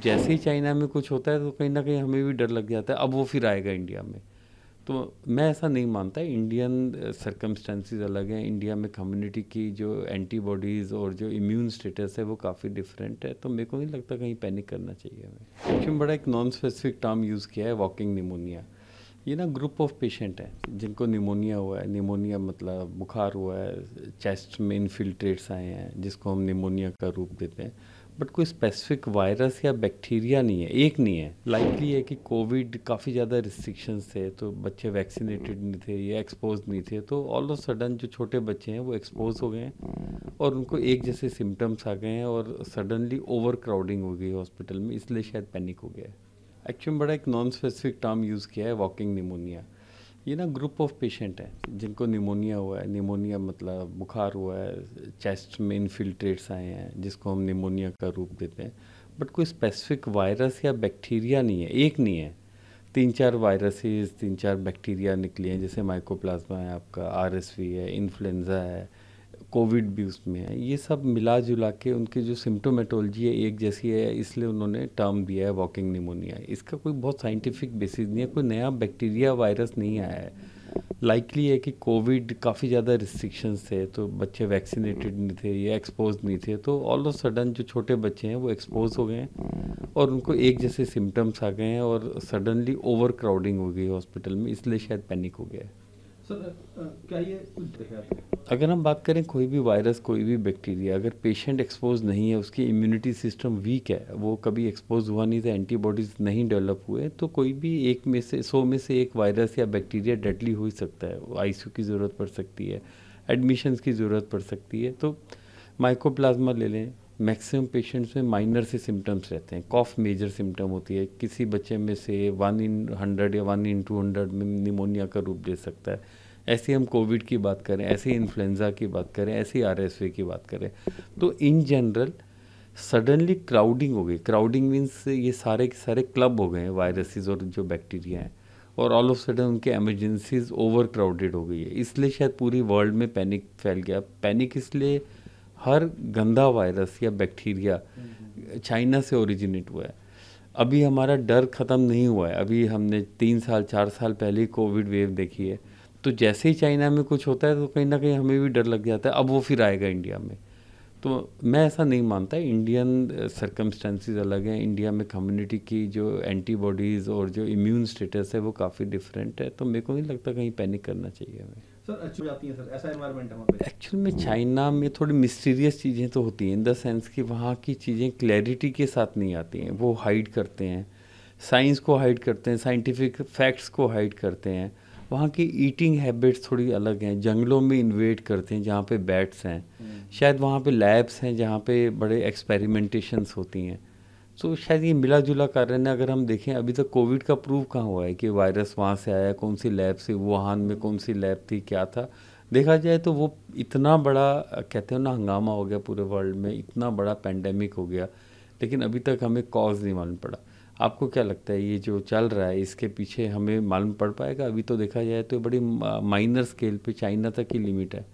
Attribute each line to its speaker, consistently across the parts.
Speaker 1: जैसे ही चाइना में कुछ होता है तो कहीं ना कहीं हमें भी डर लग जाता है, अब वो फिर आएगा इंडिया में। तो मैं ऐसा नहीं मानता। इंडियन सर्कमस्टेंसेस अलग हैं। इंडिया में कम्युनिटी की जो एंटीबॉडीज़ और जो इम्यून स्टेटस है वो काफ़ी डिफरेंट है, तो मेरे को नहीं लगता कहीं पैनिक करना चाहिए हमें। एक्चुअली बड़ा एक नॉन स्पेसिफिक टर्म यूज़ किया है, वॉकिंग निमोनिया। ये ना ग्रुप ऑफ पेशेंट हैं जिनको निमोनिया हुआ है। निमोनिया मतलब बुखार हुआ है, चेस्ट में इन्फिल्ट्रेट्स आए हैं जिसको हम निमोनिया का रूप देते हैं। बट कोई स्पेसिफिक वायरस या बैक्टीरिया नहीं है, एक नहीं है। लाइकली है कि कोविड काफ़ी ज़्यादा रिस्ट्रिक्शंस थे, तो बच्चे वैक्सीनेटेड नहीं थे या एक्सपोज नहीं थे, तो ऑल ऑफ सडन जो छोटे बच्चे हैं वो एक्सपोज हो गए हैं और उनको एक जैसे सिम्टम्स आ गए हैं और सडनली ओवर क्राउडिंग हो गई हॉस्पिटल में, इसलिए शायद पैनिक हो गया है। एक्चुअली बड़ा एक नॉन स्पेसिफिक टर्म यूज़ किया है, वॉकिंग निमोनिया। ये ना ग्रुप ऑफ पेशेंट हैं जिनको निमोनिया हुआ है। निमोनिया मतलब बुखार हुआ है, चेस्ट में इन्फिल्ट्रेट्स आए हैं जिसको हम निमोनिया का रूप देते हैं। बट कोई स्पेसिफिक वायरस या बैक्टीरिया नहीं है, एक नहीं है। 3-4 वायरसेस, 3-4 बैक्टीरिया निकले हैं, जैसे माइकोप्लाज्मा है, आपका आरएसवी है, इन्फ्लुएंज़ा है, कोविड भी उसमें है। ये सब मिला जुला के उनकी जो सिम्टोमेटोलॉजी है एक जैसी है, इसलिए उन्होंने टर्म दिया है वॉकिंग निमोनिया। इसका कोई बहुत साइंटिफिक बेसिस नहीं है, कोई नया बैक्टीरिया वायरस नहीं आया है। लाइकली है कि कोविड काफ़ी ज़्यादा रिस्ट्रिक्शंस थे, तो बच्चे वैक्सीनेटेड नहीं थे या एक्सपोज नहीं थे, तो ऑल ऑफ सडन जो छोटे बच्चे हैं वो एक्सपोज हो गए हैं और उनको एक जैसे सिम्टम्स आ गए हैं और सडनली ओवर क्राउडिंग हो गई हॉस्पिटल में, इसलिए शायद पैनिक हो गया है।
Speaker 2: सर क्या ये कुछ देखा आपने?
Speaker 1: अगर हम बात करें कोई भी वायरस, कोई भी बैक्टीरिया, अगर पेशेंट एक्सपोज नहीं है, उसकी इम्यूनिटी सिस्टम वीक है, वो कभी एक्सपोज हुआ नहीं था, एंटीबॉडीज़ नहीं डेवलप हुए, तो कोई भी एक में से 100 में से एक वायरस या बैक्टीरिया डेडली हो ही सकता है। आईसीयू की ज़रूरत पड़ सकती है, एडमिशन्स की ज़रूरत पड़ सकती है। तो माइकोप्लाज्मा ले लें, मैक्सिमम पेशेंट्स में माइनर से सिम्टम्स रहते हैं। कॉफ मेजर सिम्टम होती है, किसी बच्चे में से 1 in 100 या 1 in 200 में निमोनिया का रूप दे सकता है। ऐसे हम कोविड की बात करें, ऐसे इन्फ्लुएंज़ा की बात करें, ऐसे आरएसवी की बात करें, तो इन जनरल सडनली क्राउडिंग हो गई। क्राउडिंग मीन्स ये सारे के सारे क्लब हो गए हैं वायरसेस और जो बैक्टीरिया हैं, और ऑल ऑफ सडन उनके एमरजेंसीज ओवर क्राउडेड हो गई है, इसलिए शायद पूरी वर्ल्ड में पैनिक फैल गया। पैनिक इसलिए, हर गंदा वायरस या बैक्टीरिया चाइना से ओरिजिनेट हुआ है। अभी हमारा डर ख़त्म नहीं हुआ है। अभी हमने 3 साल 4 साल पहले ही कोविड वेव देखी है, तो जैसे ही चाइना में कुछ होता है तो कहीं ना कहीं हमें भी डर लग जाता है, अब वो फिर आएगा इंडिया में। तो मैं ऐसा नहीं मानता। इंडियन सर्कमस्टेंसेस अलग हैं। इंडिया में कम्युनिटी की जो एंटीबॉडीज़ और जो इम्यून स्टेटस है वो काफ़ी डिफरेंट है, तो मेरे को नहीं लगता कहीं पैनिक करना चाहिए हमें।
Speaker 2: सर अच्छी जाती हैं सर, ऐसा एनवायरनमेंट है वहाँ पे?
Speaker 1: एक्चुअल में चाइना में थोड़ी मिस्टीरियस चीज़ें तो होती हैं, इन द सेंस कि वहाँ की चीज़ें क्लैरिटी के साथ नहीं आती हैं। वो हाइड करते हैं, साइंस को हाइड करते हैं, साइंटिफिक फैक्ट्स को हाइड करते हैं। वहाँ की ईटिंग हैबिट्स थोड़ी अलग हैं। जंगलों में इन्वेड करते हैं जहाँ पे बैट्स हैं। शायद वहाँ पे लैब्स हैं जहाँ पे बड़े एक्सपेरिमेंटेशंस होती हैं। तो शायद ये मिला जुला कारण है। अगर हम देखें, अभी तक कोविड का प्रूव कहाँ हुआ है कि वायरस वहाँ से आया, कौन सी लैब से, वुहान में कौन सी लैब थी, क्या था। देखा जाए तो वो इतना बड़ा कहते हो ना हंगामा हो गया पूरे वर्ल्ड में, इतना बड़ा पेंडेमिक हो गया, लेकिन अभी तक हमें कॉज नहीं मालूम पड़ा। आपको क्या लगता है ये जो चल रहा है इसके पीछे हमें मालूम पड़ पाएगा? अभी तो देखा जाए तो बड़ी माइनर स्केल पे चाइना तक की लिमिट है।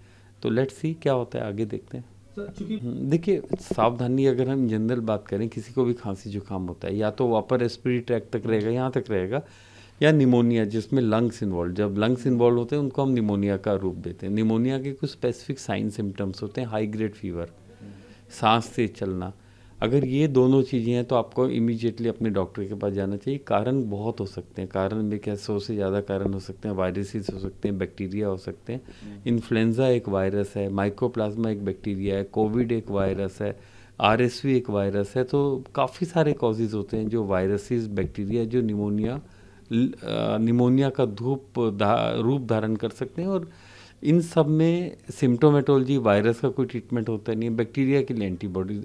Speaker 1: तो लेट्स सी क्या होता है, आगे देखते हैं।
Speaker 2: सर चूंकि
Speaker 1: देखिए, सावधानी अगर हम जनरल बात करें, किसी को भी खांसी जुकाम होता है या तो अपर रेस्पिरेटरी ट्रैक तक रहेगा, यहाँ तक रहेगा, या निमोनिया जिसमें लंग्स इन्वॉल्व, जब लंग्स इन्वॉल्व होते हैं उनको हम निमोनिया का रूप देते हैं। निमोनिया के कुछ स्पेसिफिक साइन सिम्टम्स होते हैं, हाई ग्रेड फीवर, सांस तेज चलना। अगर ये दोनों चीज़ें हैं तो आपको इमीडिएटली अपने डॉक्टर के पास जाना चाहिए। कारण बहुत हो सकते हैं, कारण में क्या 100 से ज़्यादा कारण हो सकते हैं। वायरसेस हो सकते हैं, बैक्टीरिया हो सकते हैं। इन्फ्लुएंज़ा एक वायरस है, माइकोप्लाज्मा एक बैक्टीरिया है, कोविड एक वायरस है, आरएसवी एक वायरस है। तो काफ़ी सारे कॉजेज़ होते हैं जो वायरसेस, बैक्टीरिया जो निमोनिया का रूप धारण कर सकते हैं। और इन सब में सिम्टोमेटोलॉजी, वायरस का कोई ट्रीटमेंट होता नहीं है। बैक्टीरिया के लिए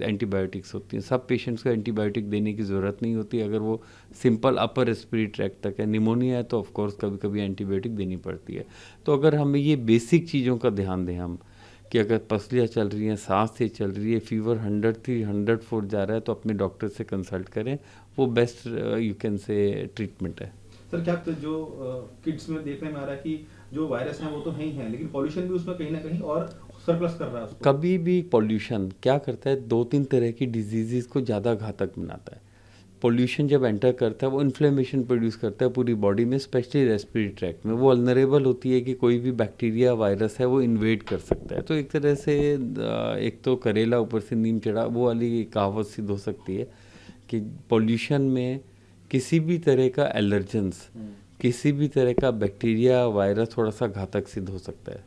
Speaker 1: एंटीबायोटिक्स होती हैं। सब पेशेंट्स को एंटीबायोटिक देने की ज़रूरत नहीं होती अगर वो सिंपल अपर रेस्पिरेटरी ट्रैक तक है। निमोनिया है तो ऑफकोर्स कभी कभी एंटीबायोटिक देनी पड़ती है। तो अगर हमें ये बेसिक चीज़ों का ध्यान दें हम, कि अगर पसलियाँ चल रही हैं, सांस तेज चल रही है, फीवर 103 104 जा रहा है, तो अपने डॉक्टर से कंसल्ट करें। वो best you can say treatment है।
Speaker 2: सर क्या जो किड्स में देखने में आ रहा है कि जो वायरस है वो तो है ही है, लेकिन पॉल्यूशन भी उसमें कहीं ना कहीं और सरप्लस कर रहा है उसको।
Speaker 1: कभी भी पॉल्यूशन क्या करता है, 2-3 तरह की डिजीज़ को ज़्यादा घातक बनाता है। पोल्यूशन जब एंटर करता है वो इन्फ्लेमेशन प्रोड्यूस करता है पूरी बॉडी में, स्पेशली रेस्पिरेटरी ट्रैक्ट में। वो वल्नरेबल होती है कि कोई भी बैक्टीरिया वायरस है वो इन्वेड कर सकता है। तो एक तरह से एक तो करेला ऊपर से नीम चढ़ा, वो वाली कहावत सिद्ध हो सकती है कि पोल्यूशन में किसी भी तरह का एलर्जेंस, किसी भी तरह का बैक्टीरिया वायरस थोड़ा सा घातक सिद्ध हो सकता है।